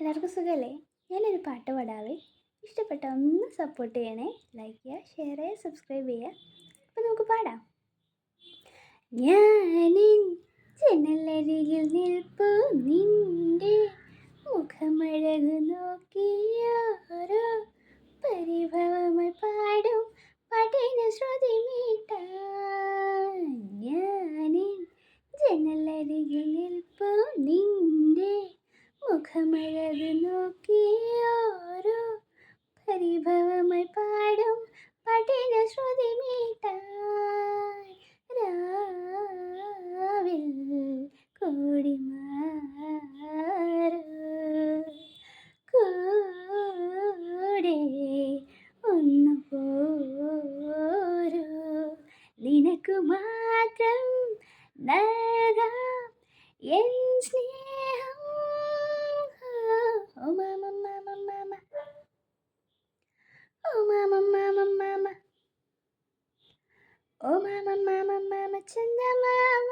എല്ലാവർക്കും സുഖമല്ലേ? ഞാനൊരു പാട്ട് പാടാവേ. ഇഷ്ടപ്പെട്ട ഒന്ന് സപ്പോർട്ട് ചെയ്യണേ. ലൈക്ക് ചെയ്യുക, ഷെയർ ചെയ്യുക, സബ്സ്ക്രൈബ് ചെയ്യുക. അപ്പം നമുക്ക് പാടാം. ഞാനിൻ ജനലരികിൽ നിൽപ്പു നിന്റെ മുഖമഴകു നോക്കിയോരോ പരിഭവമായി പാടും പാട്ടിന് ശ്രുതി മീട്ടാൻ. ഞാനിൻ ജനലരികിൽ നിൽപ്പു നിന്റെ മുഖമഴകു നോക്കിയോരോ പരിഭവമായി പാടും പാട്ടിന് ശ്രുതി മീട്ടാൻ. രാവിൽ കോടിമാറു കൂടെ ഒന്നു പോരൂ, നിനക്കു മാത്രം നൽകാം എൻ സ്നേഹം. ഓ മാമ മാമ മാമ, ഓ മാമ മാമ മാമ, ഓ മാമ മാമ മാമ, ചന്ദമാമ